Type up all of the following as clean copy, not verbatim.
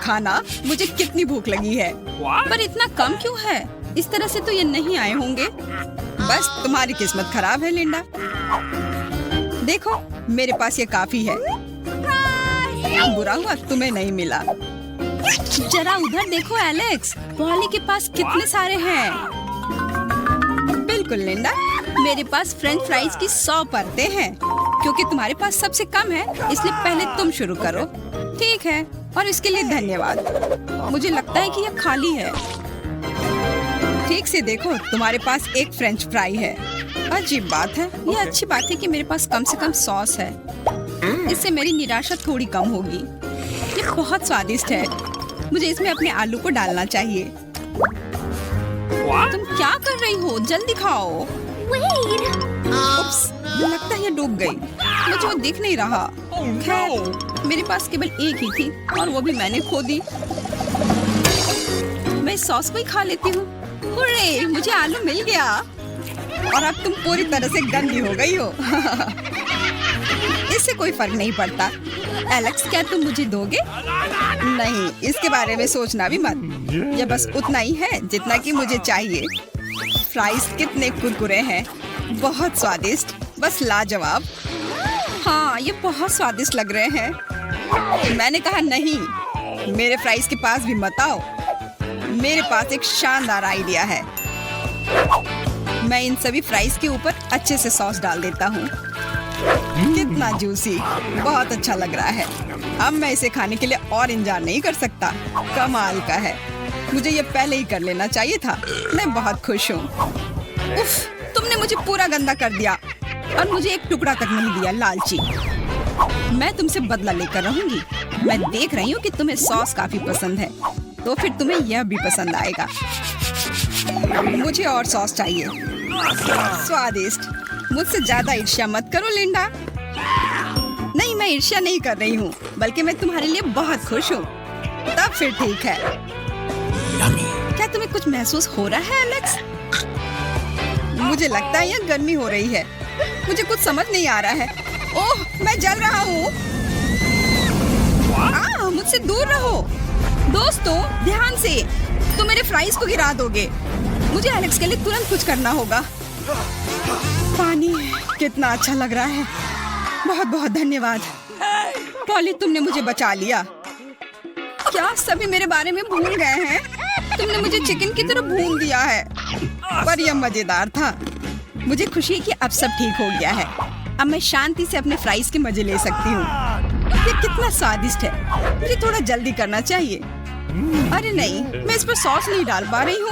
खाना, मुझे कितनी भूख लगी है। पर इतना कम क्यों है? इस तरह से तो ये नहीं आए होंगे। बस तुम्हारी किस्मत खराब है लिंडा। देखो मेरे पास ये काफी है। बुरा हुआ तुम्हें नहीं मिला। जरा उधर देखो एलेक्स, पॉली के पास कितने सारे हैं। बिल्कुल लिंडा, मेरे पास फ्रेंच फ्राइज की 100 परतें हैं। क्योंकि तुम्हारे पास सबसे कम है, इसलिए पहले तुम शुरू करो। ठीक है, और इसके लिए धन्यवाद। मुझे लगता है कि यह खाली है। ठीक से देखो, तुम्हारे पास एक फ्रेंच फ्राई है। अजीब बात है। यह अच्छी बात है कि मेरे पास कम से कम सॉस है। इससे मेरी निराशा थोड़ी कम होगी। ये बहुत स्वादिष्ट है। मुझे इसमें अपने आलू को डालना चाहिए। तुम क्या कर रही हो? जल्दी खाओ। उप्स, लगता है ये डूब गई। मुझे वो दिख नहीं रहा। खैर, मेरे पास केवल एक ही थी और वो भी मैंने खो दी। मैं इस सॉस को ही खा लेती हूँ। हुर्रे, मुझे आलू मिल गया। और अब तुम पूरी तरह से गंदी हो गई हो। इससे कोई फर्क नहीं पड़ता। एलेक्स, क्या तुम मुझे दोगे? नहीं, इसके बारे में सोचना भी मत। ये बस उतना ही है जितना कि मुझे चाहिए। फ्राइज कितने कुरकुरे हैं, बहुत स्वादिष्ट, बस लाजवाब। हाँ, ये बहुत स्वादिष्ट लग रहे हैं। मैंने कहा नहीं, मेरे फ्राइज के पास भी मत आओ। मेरे पास एक शानदार आइडिया है। मैं इन सभी फ्राइज के ऊपर अच्छे से सॉस डाल देता हूँ। कितना जूसी, बहुत अच्छा लग रहा है। अब मैं इसे खाने के लिए और इंतजार नहीं कर सकता। कमाल का है। मुझे ये पहले ही कर लेना चाहिए था। मैं बहुत खुश हूँ। उफ, तुमने मुझे पूरा गंदा कर दिया और मुझे एक टुकड़ा तक नहीं दिया, लालची। मैं तुमसे बदला लेकर रहूंगी। मैं देख रही हूँ कि तुम्हें सॉस काफी पसंद है, तो फिर तुम्हें यह भी पसंद आएगा। मुझे और सॉस चाहिए। स्वादिष्ट। मुझसे ज्यादा ईर्ष्या मत करो लिंडा। नहीं, मैं ईर्ष्या नहीं कर रही हूँ, बल्कि मैं तुम्हारे लिए बहुत खुश हूँ। तब फिर ठीक है। क्या तुम्हें कुछ महसूस हो रहा है एलेक्स? मुझे लगता है यह गर्मी हो रही है। मुझे कुछ समझ नहीं आ रहा है। ओह, मैं जल रहा हूँ। मुझसे दूर रहो। दोस्तों, ध्यान से, तुम मेरे फ्राइज को गिरा दोगे। मुझे एलेक्स के लिए तुरंत कुछ करना होगा। पानी कितना अच्छा लग रहा है। बहुत बहुत धन्यवाद पॉली, तुमने मुझे बचा लिया। क्या सभी मेरे बारे में भूल गए हैं? तुमने मुझे चिकन की तरह भून दिया है। पर यह मजेदार था। मुझे खुशी है कि अब सब ठीक हो गया है। अब मैं शांति से अपने फ्राइज के मजे ले सकती हूँ। ये कितना स्वादिष्ट है। मुझे थोड़ा जल्दी करना चाहिए। अरे नहीं, मैं इस पर सॉस नहीं डाल पा रही हूँ।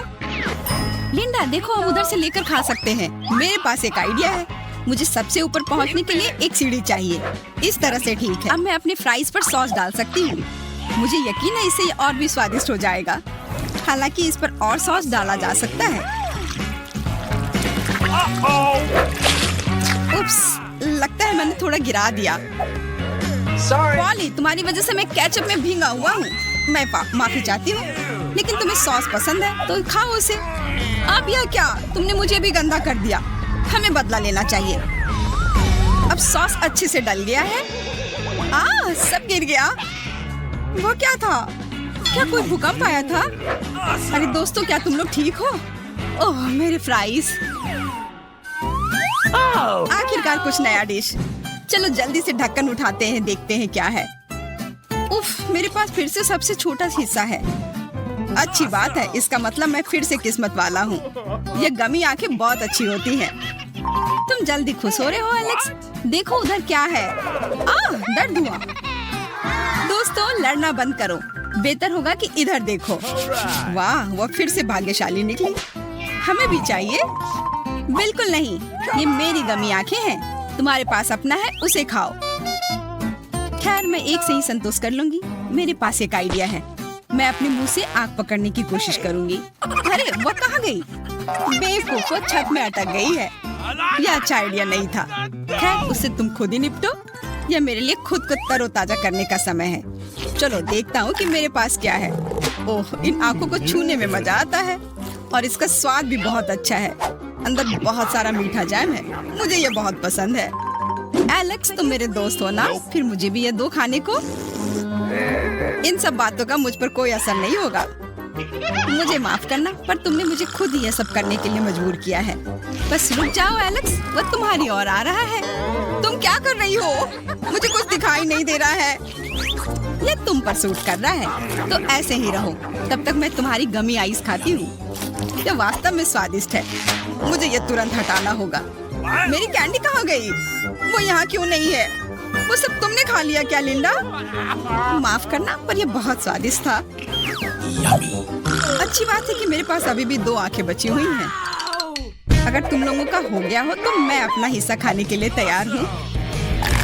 लिंडा, देखो, हम उधर से लेकर खा सकते हैं। मेरे पास एक आइडिया है। मुझे सबसे ऊपर पहुँचने के लिए एक सीढ़ी चाहिए। इस तरह से ठीक है। अब मैं अपने फ्राइज पर सॉस डाल सकती हूँ। मुझे यकीन है इससे और भी स्वादिष्ट हो जाएगा। हालांकि इस पर और सॉस डाला जा सकता है। उप्स, लगता है मैंने थोड़ा गिरा दिया। पॉली, तुम्हारी वजह से मैं केचप में भींगा हुआ हूँ। मैं माफी चाहती हूँ, लेकिन तुम्हें सॉस पसंद है तो खाओ उसे। अब यह क्या? तुमने मुझे भी गंदा कर दिया। हमें बदला लेना चाहिए। अब सॉस अच्छे से डल गया है। सब गिर गया। वो क्या था? क्या कोई भूकंप आया था? अरे दोस्तों, क्या तुम लोग ठीक हो? ओह, मेरे फ्राइज। आखिरकार कुछ नया डिश। चलो जल्दी से ढक्कन उठाते हैं, देखते हैं क्या है। उफ, मेरे पास फिर से सबसे छोटा हिस्सा है। अच्छी बात है, इसका मतलब मैं फिर से किस्मत वाला हूँ। ये गमी आंखें बहुत अच्छी होती हैं। तुम जल्दी खुश हो रहे हो एलेक्स? देखो उधर क्या है। दर्द हुआ। दोस्तों, लड़ना बंद करो। बेहतर होगा कि इधर देखो। वाह, वो फिर से भाग्यशाली निकली। हमें भी चाहिए। बिल्कुल नहीं, ये मेरी गमी आंखें हैं। तुम्हारे पास अपना है, उसे खाओ। खैर, मैं एक से ही संतोष कर लूंगी। मेरे पास एक आइडिया है। मैं अपने मुंह से आग पकड़ने की कोशिश करूंगी। अरे, वो कहाँ गई? बेवकूफ, वो छत में अटक गई है। यह अच्छा आइडिया नहीं था। खैर, उससे तुम खुद ही निपटो। यह मेरे लिए खुद को तरोताजा करने का समय है। चलो देखता हूँ कि मेरे पास क्या है। ओह, इन आंखों को छूने में मजा आता है और इसका स्वाद भी बहुत अच्छा है। अंदर बहुत सारा मीठा जैम है। मुझे ये बहुत पसंद है। एलेक्स, तुम मेरे दोस्त हो ना? फिर मुझे भी ये दो खाने को। इन सब बातों का मुझ पर कोई असर नहीं होगा। मुझे माफ करना, पर तुमने मुझे खुद ही ये सब करने के लिए मजबूर किया है। बस रुक जाओ एलेक्स, वो तुम्हारी ओर आ रहा है। तुम क्या कर रही हो? मुझे कुछ दिखाई नहीं दे रहा है। ये तुम पर सूट कर रहा है, तो ऐसे ही रहो। तब तक मैं तुम्हारी गमी आइस खाती हूँ। ये वास्तव में स्वादिष्ट है। मुझे ये तुरंत हटाना होगा। मेरी कैंडी कहाँ गई? वो यहाँ क्यों नहीं है? वो सब तुमने खा लिया क्या लिंडा? माफ करना, पर ये बहुत स्वादिष्ट था। अच्छी बात है कि मेरे पास अभी भी 2 आंखें बची हुई हैं। अगर तुम लोगों का हो गया हो तो मैं अपना हिस्सा खाने के लिए तैयार हूँ।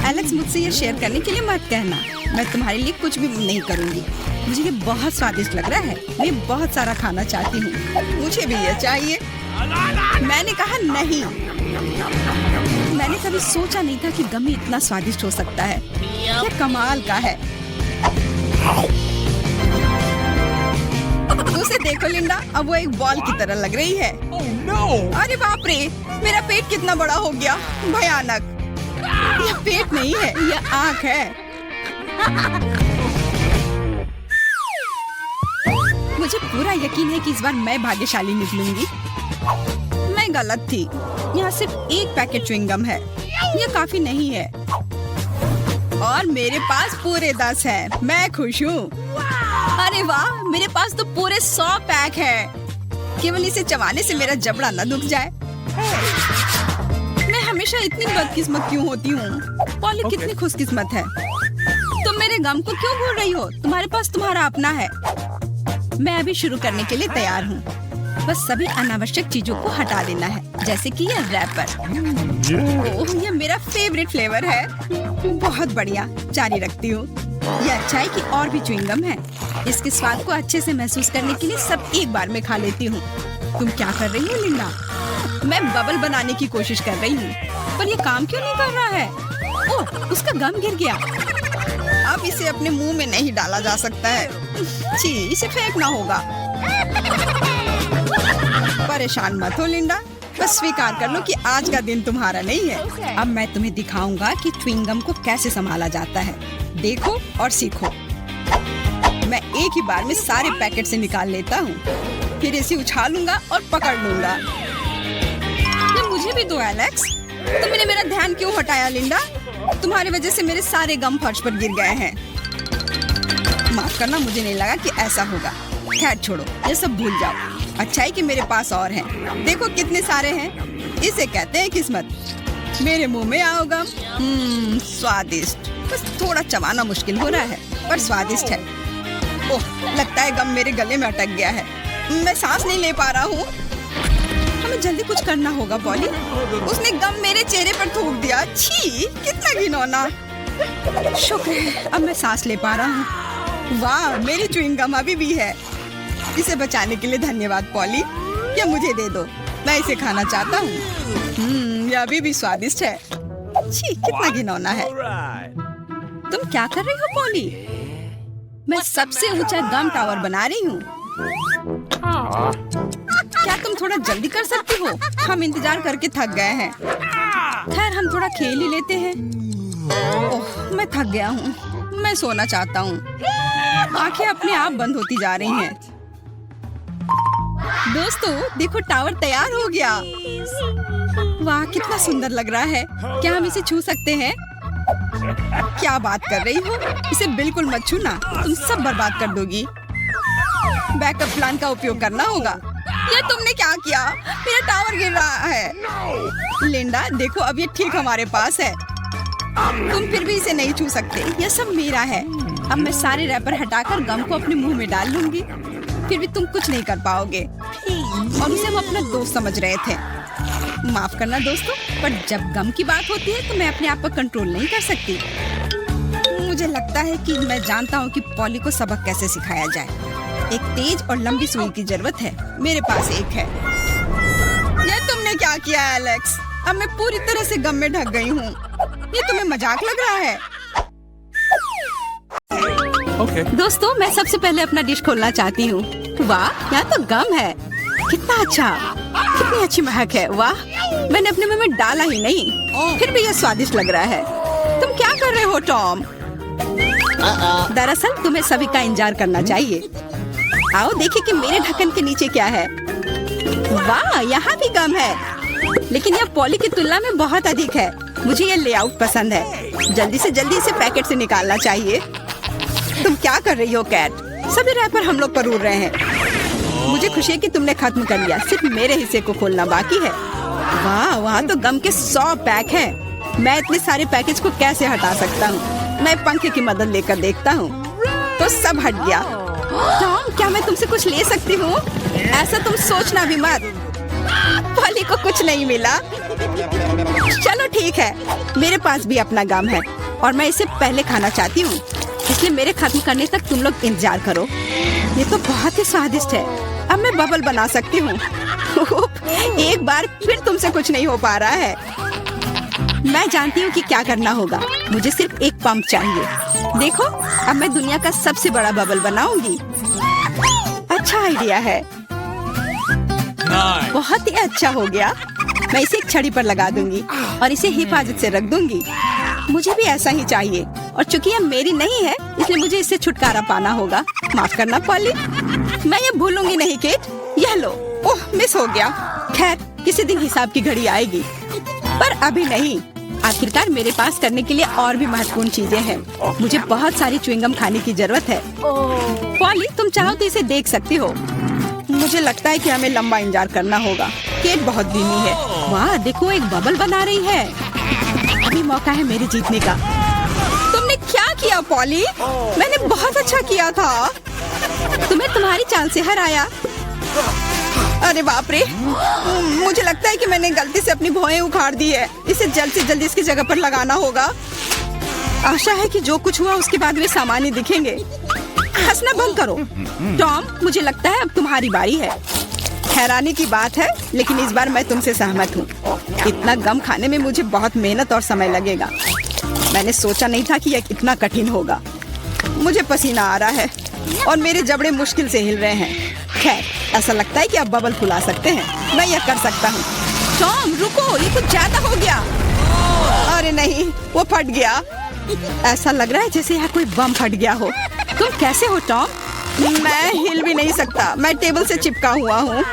एलेक्स, मुझसे ये शेयर करने के लिए मत कहना। मैं तुम्हारे लिए कुछ भी नहीं करूँगी। मुझे ये बहुत स्वादिष्ट लग रहा है। मैं बहुत सारा खाना चाहती हूँ। मुझे भी ये चाहिए। मैंने कहा नहीं। मैंने कभी सोचा नहीं था कि गमी इतना स्वादिष्ट हो सकता है। ये कमाल का है। उसे देखो लिंडा, अब वो एक बॉल की तरह लग रही है। अरे बाप रे, मेरा पेट कितना बड़ा हो गया। भयानक। यह पेट नहीं है, यह आँख है। मुझे पूरा यकीन है कि इस बार मैं भाग्यशाली निकलूंगी। मैं गलत थी। यहाँ सिर्फ एक पैकेट च्युइंगम है। यह काफी नहीं है। और मेरे पास पूरे 10 हैं। मैं खुश हूँ। अरे वाह, मेरे पास तो पूरे 100 पैक है। केवल इसे चबाने से मेरा जबड़ा न दुख जाए। मैं हमेशा इतनी बदकिस्मत क्यों होती हूँ? पॉली कितनी खुशकिस्मत है। तुम मेरे गम को क्यों भूल रही हो? तुम्हारे पास तुम्हारा अपना है। मैं अभी शुरू करने के लिए तैयार हूँ। बस सभी अनावश्यक चीजों को हटा देना है, जैसे कि ये रैपर। ओह, ये मेरा फेवरेट फ्लेवर है। बहुत बढ़िया, जारी रखती हूँ। ये अच्छा है कि और भी च्युइंगम है। इसके स्वाद को अच्छे से महसूस करने के लिए सब एक बार में खा लेती हूँ। तुम क्या कर रही हो लिंडा? मैं बबल बनाने की कोशिश कर रही हूँ, पर ये काम क्यों नहीं कर रहा है? ओह, उसका गम गिर गया। अब इसे अपने मुंह में नहीं डाला जा सकता है। छी, इसे फेंकना होगा। परेशान मत हो लिंडा, बस स्वीकार कर लो कि आज का दिन तुम्हारा नहीं है। अब मैं तुम्हें दिखाऊंगा कि च्युइंगम को कैसे संभाला जाता है। देखो और सीखो। मैं एक ही बार में सारे पैकेट से निकाल लेता हूँ, फिर इसे उछालूंगा और पकड़ लूंगा। ये मुझे भी दो एलेक्स। तुमने मेरा ध्यान क्यों हटाया लिंडा? तुम्हारी वजह से मेरे सारे गम फर्श पर गिर गए हैं। माफ करना, मुझे नहीं लगा कि ऐसा होगा। खैर छोड़ो, ये सब भूल जाओ। अच्छा है कि मेरे पास और हैं। देखो कितने सारे हैं। इसे कहते हैं किस्मत। मेरे मुंह में आओ गम। स्वादिष्ट। बस थोड़ा चबाना मुश्किल हो रहा है, पर स्वादिष्ट है। ओह, लगता है गम मेरे गले में अटक गया है। मैं सांस नहीं ले पा रहा हूँ। हमें जल्दी कुछ करना होगा पॉली। उसने गम मेरे चेहरे पर थूक दिया। छी, कितना घिनौना। शुक्र है, अब मैं सांस ले पा रहा हूँ। वाह, मेरी च्युइंगम अभी भी है। इसे बचाने के लिए धन्यवाद पॉली। ये मुझे दे दो, मैं इसे खाना चाहता हूँ। ये अभी भी स्वादिष्ट है। छी, कितना घिनौना है। तुम क्या कर रही हो पॉली? मैं सबसे ऊंचा गम टावर बना रही हूँ। क्या तुम थोड़ा जल्दी कर सकती हो? हम इंतजार करके थक गए हैं। खैर, हम थोड़ा खेल ही लेते हैं। ओह, मैं थक गया हूँ। मैं सोना चाहता हूँ। आंखें अपने आप बंद होती जा रही हैं। दोस्तों देखो, टावर तैयार हो गया। वाह, कितना सुंदर लग रहा है। क्या हम इसे छू सकते हैं? क्या बात कर रही हो? इसे बिल्कुल मत छूना, तुम सब बर्बाद कर दोगी। बैकअप प्लान का उपयोग करना होगा। ये तुमने क्या किया? मेरा टावर गिर रहा है। लिंडा देखो, अब ये ठीक हमारे पास है। तुम फिर भी इसे नहीं छू सकते। यह सब मेरा है। अब मैं सारे रैपर हटाकर गम को अपने मुंह में डाल लूंगी। फिर भी तुम कुछ नहीं कर पाओगे। और उसे हम अपना दोस्त समझ रहे थे। माफ करना दोस्तों, पर जब गम की बात होती है तो मैं अपने आप पर कंट्रोल नहीं कर सकती। मुझे लगता है कि मैं जानता हूँ कि पॉली को सबक कैसे सिखाया जाए। एक तेज और लंबी सुई की जरूरत है। मेरे पास एक है। यह तुमने क्या किया एलेक्स? अब मैं पूरी तरह से गम में ढक गई हूँ। ये तुम्हें मजाक लग रहा है? दोस्तों, मैं सबसे पहले अपना डिश खोलना चाहती हूँ। वाह, यहाँ तो गम है। कितना अच्छा, कितनी अच्छी महक है। वाह, मैंने अपने मुंह में डाला ही नहीं, फिर भी यह स्वादिष्ट लग रहा है। तुम क्या कर रहे हो टॉम? दरअसल तुम्हें सभी का इंतजार करना चाहिए। आओ देखिए कि मेरे ढक्कन के नीचे क्या है। वाह, यहाँ भी गम है, लेकिन यह पॉली की तुलना में बहुत अधिक है। मुझे ये लेआउट पसंद है। जल्दी से जल्दी इसे पैकेट से निकालना चाहिए। तुम क्या कर रही हो कैट? सभी रैपर हम लोग पर उड़ रहे हैं। मुझे खुशी है कि तुमने खत्म कर लिया। सिर्फ मेरे हिस्से को खोलना बाकी है। वाह, वहाँ तो गम के 100 पैक हैं। मैं इतने सारे पैकेज को कैसे हटा सकता हूँ? मैं पंखे की मदद लेकर देखता हूँ तो सब हट गया। टॉम, क्या मैं तुमसे कुछ ले सकती हूँ? ऐसा तुम सोचना भी मत। पॉली को कुछ नहीं मिला। चलो ठीक है, मेरे पास भी अपना गम है और मैं इसे पहले खाना चाहती हूँ, इसलिए मेरे खत्म करने तक तुम लोग इंतजार करो। ये तो बहुत ही स्वादिष्ट है। अब मैं बबल बना सकती हूँ। एक बार फिर तुमसे कुछ नहीं हो पा रहा है। मैं जानती हूँ कि क्या करना होगा। मुझे सिर्फ एक पंप चाहिए। देखो, अब मैं दुनिया का सबसे बड़ा बबल बनाऊंगी। अच्छा आइडिया है। बहुत ही अच्छा हो गया। मैं इसे एक छड़ी पर लगा दूंगी और इसे हिफाजत से रख दूंगी। मुझे भी ऐसा ही चाहिए, और चूंकि यह मेरी नहीं है इसलिए मुझे इससे छुटकारा पाना होगा। माफ करना पॉली, मैं ये भूलूंगी नहीं केट। यह लो। ओह, मिस हो गया। खैर, किसी दिन हिसाब की घड़ी आएगी, पर अभी नहीं। आखिरकार मेरे पास करने के लिए और भी महत्वपूर्ण चीजें हैं। मुझे बहुत सारी च्युइंगम खाने की जरूरत है। पॉली, तुम चाहो तो इसे देख सकती हो। मुझे लगता है कि हमें लंबा इंतजार करना होगा। केट बहुत धीमी है। वाह, देखो एक बबल बना रही है। अभी मौका है मेरे जीतने का। तुमने क्या किया पॉली? मैंने बहुत अच्छा किया था। तुम्हें तुम्हारी चाल से हराया। अरे बाप रे, मुझे लगता है कि मैंने गलती से अपनी भौहें उखाड़ दी है। इसे जल्द से जल्द इसकी जगह पर लगाना होगा। आशा है कि जो कुछ हुआ उसके बाद वे सामान्य दिखेंगे। हंसना बंद करो। टॉम, मुझे लगता है अब तुम्हारी बारी है। हैरानी की बात है, लेकिन इस बार मैं तुमसे सहमत हूँ। इतना गम खाने में मुझे बहुत मेहनत और समय लगेगा। मैंने सोचा नहीं था कि यह इतना कठिन होगा। मुझे पसीना आ रहा है और मेरे जबड़े मुश्किल से हिल रहे हैं। खैर, ऐसा लगता है कि अब बबल फुला सकते हैं। मैं यह कर सकता हूँ। टॉम रुको, ये कुछ ज्यादा हो गया। अरे नहीं, वो फट गया। ऐसा लग रहा है जैसे यहाँ कोई बम फट गया हो। तुम कैसे हो टॉम? मैं हिल भी नहीं सकता। मैं टेबल से चिपका हुआ हूँ।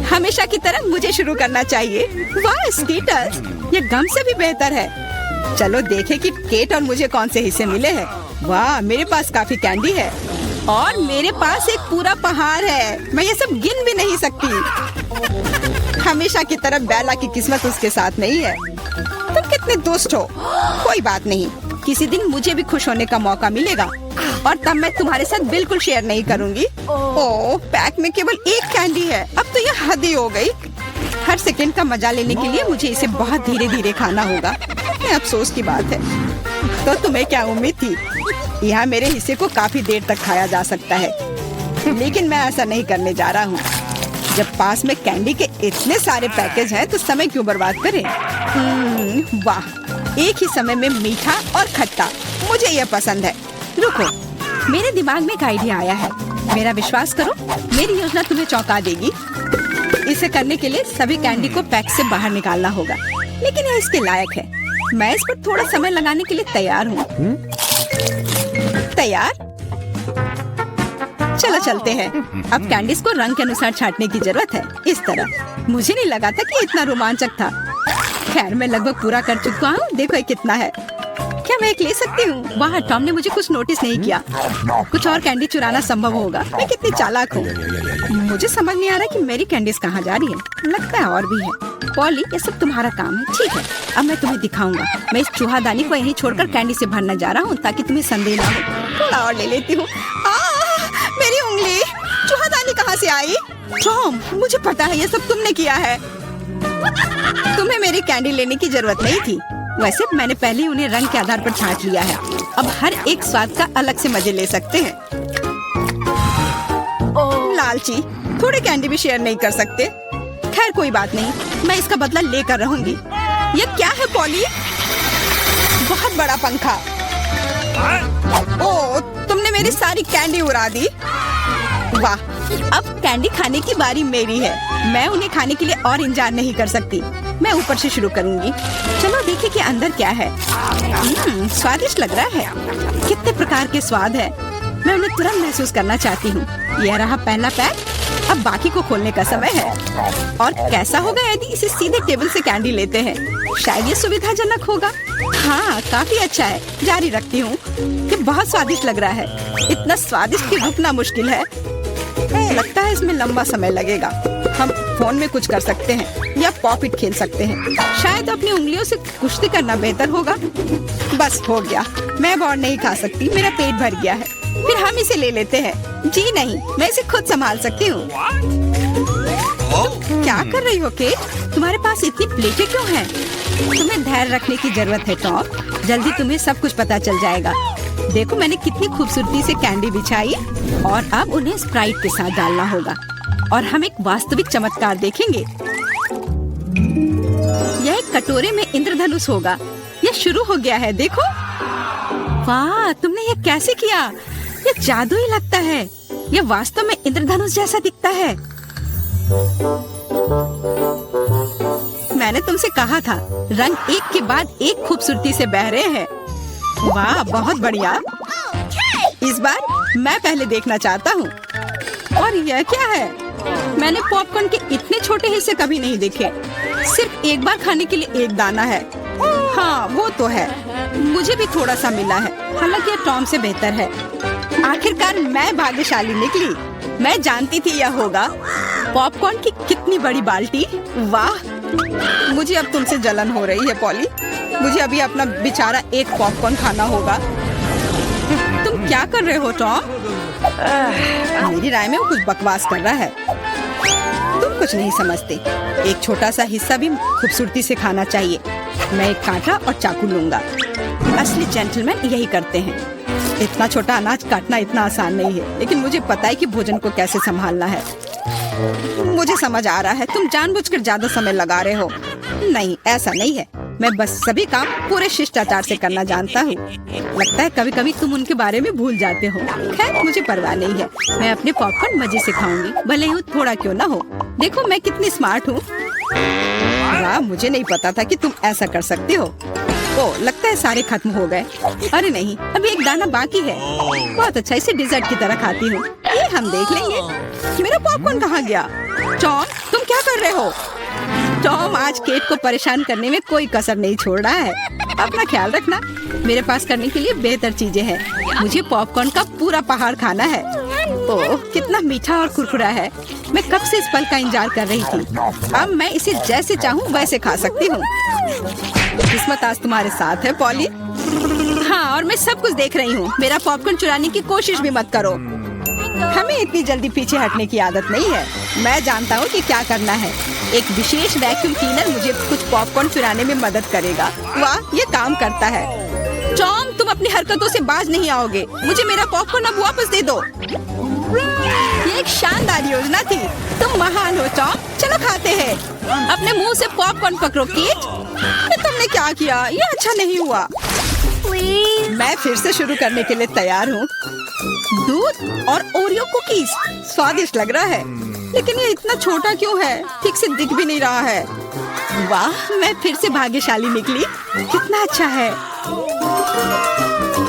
हमेशा की तरह मुझे शुरू करना चाहिए। वाह स्कीटर्स, ये गम से भी बेहतर है। चलो देखें कि केट और मुझे कौन से हिस्से मिले हैं। वाह, मेरे पास काफी कैंडी है और मेरे पास एक पूरा पहाड़ है। मैं ये सब गिन भी नहीं सकती। हमेशा की तरह बेला की किस्मत उसके साथ नहीं है। तुम कितने दुष्ट हो। कोई बात नहीं, किसी दिन मुझे भी खुश होने का मौका मिलेगा और तब मैं तुम्हारे साथ बिल्कुल शेयर नहीं करूंगी। ओह, पैक में केवल एक कैंडी है। अब तो यह हद ही हो गई। हर सेकंड का मजा लेने के लिए मुझे इसे बहुत धीरे धीरे खाना होगा। ये अफसोस की बात है। तो तुम्हें क्या उम्मीद थी? यहाँ मेरे हिस्से को काफी देर तक खाया जा सकता है, लेकिन मैं ऐसा नहीं करने जा रहा हूँ। जब पास में कैंडी के इतने सारे पैकेज हैं तो समय क्यों बर्बाद करें? वाह, एक ही समय में मीठा और खट्टा। मुझे यह पसंद है। रुको, मेरे दिमाग में एक आइडिया आया है। मेरा विश्वास करो, मेरी योजना तुम्हें चौंका देगी। इसे करने के लिए सभी कैंडी को पैक से बाहर निकालना होगा, लेकिन यह इसके लायक है। मैं इस पर थोड़ा समय लगाने के लिए तैयार हूँ। तैयार? चलो चलते हैं। अब कैंडीज को रंग के अनुसार छांटने की जरूरत है। इस तरह। मुझे नहीं लगा था कि इतना रोमांचक था। खैर, मैं लगभग पूरा कर चुका हूँ। देखो ये कितना है। क्या मैं एक ले सकती हूँ? वाह, टॉम ने मुझे कुछ नोटिस नहीं किया। कुछ और कैंडी चुराना संभव होगा। मैं कितनी चालाक हूँ। मुझे समझ नहीं आ रहा कि मेरी कैंडीज कहाँ जा रही है। लगता है और भी है। पॉली, ये सब तुम्हारा काम है। ठीक है, अब मैं तुम्हें दिखाऊंगा। मैं इस चूहादानी को यहीं छोड़कर कैंडी से भरने जा रहा हूँ ताकि तुम्हें संदेह ना हो। थोड़ा और ले लेती हूँ। मेरी उंगली। चूहादानी कहाँ से आई? टॉम, मुझे पता है ये सब तुमने किया है। तुम्हें मेरी कैंडी लेने की जरूरत नहीं थी। वैसे मैंने पहले ही उन्हें रंग के आधार पर छांट लिया है। अब हर एक स्वाद का अलग से मजे ले सकते हैं। लालची, थोड़े कैंडी भी शेयर नहीं कर सकते। खैर कोई बात नहीं, मैं इसका बदला लेकर रहूंगी। ये क्या है पॉली? बहुत बड़ा पंखा। ओह, तुमने मेरी सारी कैंडी उड़ा दी। वाह, अब कैंडी खाने की बारी मेरी है। मैं उन्हें खाने के लिए और इंतजार नहीं कर सकती। मैं ऊपर से शुरू करूंगी। चलो देखें कि अंदर क्या है। स्वादिष्ट लग रहा है। कितने प्रकार के स्वाद है, मैं उन्हें तुरंत महसूस करना चाहती हूँ। यह रहा पहला पैक। अब बाकी को खोलने का समय है। और कैसा होगा यदि इसे सीधे टेबल से कैंडी लेते हैं? शायद ये सुविधाजनक होगा। हाँ, काफी अच्छा है। जारी रखती हूँ। ये बहुत स्वादिष्ट लग रहा है। इतना स्वादिष्ट कि रुकना मुश्किल है। लगता है इसमें लंबा समय लगेगा। हम फोन में कुछ कर सकते हैं या पॉपिट खेल सकते हैं। शायद अपनी उंगलियों से कुश्ती करना बेहतर होगा। बस हो गया। मैं अब और नहीं खा सकती, मेरा पेट भर गया है। फिर हम इसे ले लेते हैं। जी नहीं, मैं इसे खुद संभाल सकती हूँ। क्या कर रही हो केट? तुम्हारे पास इतनी प्लेटें क्यों हैं? तुम्हें धैर्य रखने की जरूरत है टॉम। जल्दी तुम्हें सब कुछ पता चल जाएगा। देखो मैंने कितनी खूबसूरती से कैंडी बिछाई और अब उन्हें स्प्राइट के साथ डालना होगा और हम एक वास्तविक चमत्कार देखेंगे। यह एक कटोरे में इंद्रधनुष होगा। यह शुरू हो गया है, देखो। वाह, तुमने ये कैसे किया? ये जादू ही लगता है। यह वास्तव में इंद्रधनुष जैसा दिखता है। मैंने तुमसे कहा था, रंग एक के बाद एक खूबसूरती से बह रहे हैं। वाह, बहुत बढ़िया। इस बार मैं पहले देखना चाहता हूँ। और यह क्या है? मैंने पॉपकॉर्न के इतने छोटे हिस्से कभी नहीं देखे। सिर्फ एक बार खाने के लिए एक दाना है। हाँ, वो तो है। मुझे भी थोड़ा सा मिला है, हालांकि यह टॉम से बेहतर है। आखिरकार मैं भाग्यशाली निकली। मैं जानती थी यह होगा। पॉपकॉर्न की कितनी बड़ी बाल्टी। वाह, मुझे अब तुमसे जलन हो रही है पॉली। मुझे अभी अपना बेचारा एक पॉपकॉर्न खाना होगा। तुम क्या कर रहे हो टॉम? मेरी राय में वो कुछ बकवास कर रहा है। तुम कुछ नहीं समझते। एक छोटा सा हिस्सा भी खूबसूरती से खाना चाहिए। मैं एक कांटा और चाकू लूंगा। असली जेंटलमैन यही करते हैं। इतना छोटा अनाज काटना इतना आसान नहीं है, लेकिन मुझे पता है कि भोजन को कैसे संभालना है। मुझे समझ आ रहा है, तुम जानबूझकर ज्यादा समय लगा रहे हो। नहीं, ऐसा नहीं है। मैं बस सभी काम पूरे शिष्टाचार से करना जानता हूँ। लगता है कभी कभी तुम उनके बारे में भूल जाते हो। खैर, मुझे परवाह नहीं है। मैं अपने पॉपकॉर्न मजे से खाऊंगी, भले ही थोड़ा क्यों ना हो। देखो मैं कितनी स्मार्ट हूँ। वाह, मुझे नहीं पता था कि तुम ऐसा कर सकते हो। ओह, लगता है सारे खत्म हो गए। अरे नहीं, अभी एक दाना बाकी है। बहुत अच्छा, इसे डिजर्ट की तरह खाती हूँ। ये हम देख लेंगे। मेरा पॉपकॉर्न कहाँ गया? टॉम, तुम क्या कर रहे हो? टॉम आज केट को परेशान करने में कोई कसर नहीं छोड़ रहा है। अपना ख्याल रखना। मेरे पास करने के लिए बेहतर चीजें हैं। मुझे पॉपकॉर्न का पूरा पहाड़ खाना है। ओह, कितना मीठा और कुरकुरा है। मैं कब से इस पल का इंतजार कर रही थी। अब मैं इसे जैसे चाहूँ वैसे खा सकती हूँ। किस्मत आज तुम्हारे साथ है पॉली। हाँ, और मैं सब कुछ देख रही हूँ। मेरा पॉपकॉर्न चुराने की कोशिश भी मत करो। हमें इतनी जल्दी पीछे हटने की आदत नहीं है। मैं जानता हूँ कि क्या करना है। एक विशेष वैक्यूम क्लीनर मुझे कुछ पॉपकॉर्न चुराने में मदद करेगा। वाह, ये काम करता है। टॉम, तुम अपनी हरकतों से बाज नहीं आओगे। मुझे मेरा पॉपकॉर्न अब वापस दे दो। ये एक शानदार योजना थी। तुम महान हो टॉम। चलो खाते हैं। अपने मुंह से पॉपकॉर्न पकड़ो केट। तुमने क्या किया? ये अच्छा नहीं हुआ। मैं फिर से शुरू करने के लिए तैयार हूँ। दूध और ओरियो कुकीज स्वादिष्ट लग रहा है, लेकिन ये इतना छोटा क्यों है? ठीक से दिख भी नहीं रहा है। वाह, मैं फिर से भाग्यशाली निकली। कितना अच्छा है।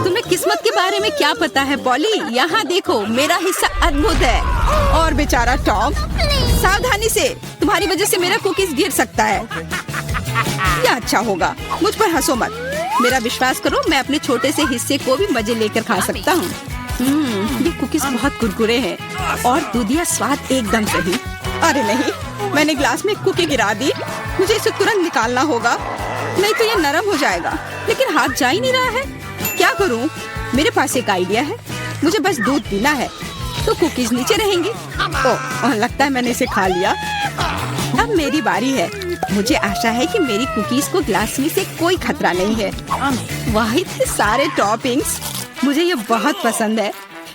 तुम्हें किस्मत के बारे में क्या पता है पॉली? यहाँ देखो, मेरा हिस्सा अद्भुत है। और बेचारा टॉम, सावधानी से, तुम्हारी वजह से मेरा कुकीज गिर सकता है। यह अच्छा होगा। मुझ पर हंसो मत। मेरा विश्वास करो, मैं अपने छोटे से हिस्से को भी मजे लेकर खा सकता हूँ। ये कुकीज बहुत कुरकुरे हैं और दूधिया स्वाद एकदम सही। अरे नहीं, मैंने ग्लास में कुकी गिरा दी। मुझे इसे तुरंत निकालना होगा, नहीं तो ये नरम हो जाएगा। लेकिन हाथ जा ही नहीं रहा है। क्या करूँ? मेरे पास एक आइडिया है। मुझे बस दूध पीना है तो कुकीज नीचे रहेंगी। ओह, लगता है मैंने इसे खा लिया। अब मेरी बारी है। मुझे आशा है कि मेरी कुकीज को ग्लास में से कोई खतरा नहीं है। वाह, इतने सारे टॉपिंग्स। मुझे ये बहुत पसंद है।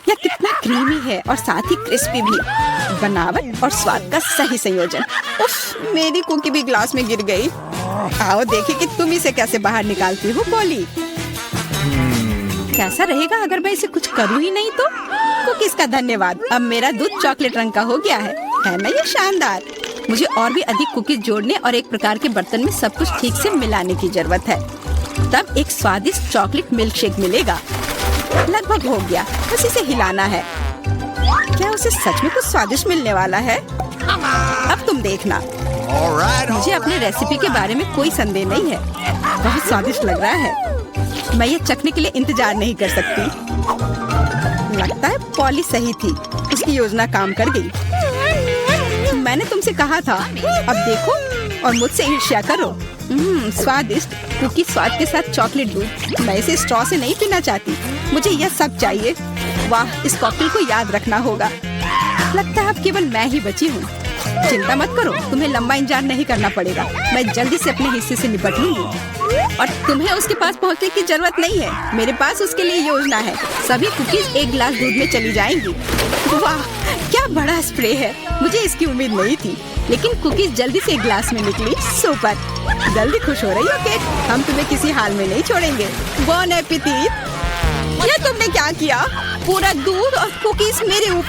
यह कितना क्रीमी है और साथ ही क्रिस्पी भी। बनावट और स्वाद का सही संयोजन। उफ, मेरी कुकी भी ग्लास में गिर गई। आओ देखें कि तुम इसे कैसे बाहर निकालती हो पॉली। कैसा रहेगा अगर मैं इसे कुछ करूँ ही नहीं तो? कुकीज का धन्यवाद। अब मेरा दूध चॉकलेट रंग का हो गया है ना? ये शानदार। मुझे और भी अधिक कुकीज जोड़ने और एक प्रकार के बर्तन में सब कुछ ठीक से मिलाने की जरूरत है। तब एक स्वादिष्ट चॉकलेट मिल्क शेक मिलेगा। लगभग हो गया, बस इसे हिलाना है। क्या उसे सच में कुछ स्वादिष्ट मिलने वाला है? अब तुम देखना। मुझे अपने रेसिपी के बारे में कोई संदेह नहीं है। बहुत स्वादिष्ट लग रहा है। मैं ये चखने के लिए इंतजार नहीं कर सकती। लगता है पॉली सही थी, उसकी योजना काम कर गई। मैंने तुमसे कहा था। अब देखो और मुझसे ईर्ष्या करो। स्वादिष्ट कुकी स्वाद के साथ चॉकलेट दूध। मैं इसे स्ट्रॉ से नहीं पीना चाहती, मुझे यह सब चाहिए। वाह, इस कॉकटेल को याद रखना होगा। लगता है अब केवल मैं ही बची हूँ। चिंता मत करो, तुम्हें लंबा इंतजार नहीं करना पड़ेगा। मैं जल्दी से अपने हिस्से से निपट लूंगी और तुम्हें उसके पास पहुँचने की जरूरत नहीं है। मेरे पास उसके लिए योजना है। सभी कुकीज एक गिलास दूध में चली जाएंगी। वाह, क्या बड़ा स्प्रे है। मुझे इसकी उम्मीद नहीं थी, लेकिन कुकीज जल्दी से एक गिलास में निकली। सुपर, जल्दी खुश हो रही हो केक? हम तुम्हें किसी हाल में नहीं छोड़ेंगे। बॉन एपेटिट। ये तुमने क्या किया? पूरा दूध और कुकीज मेरे ऊपर।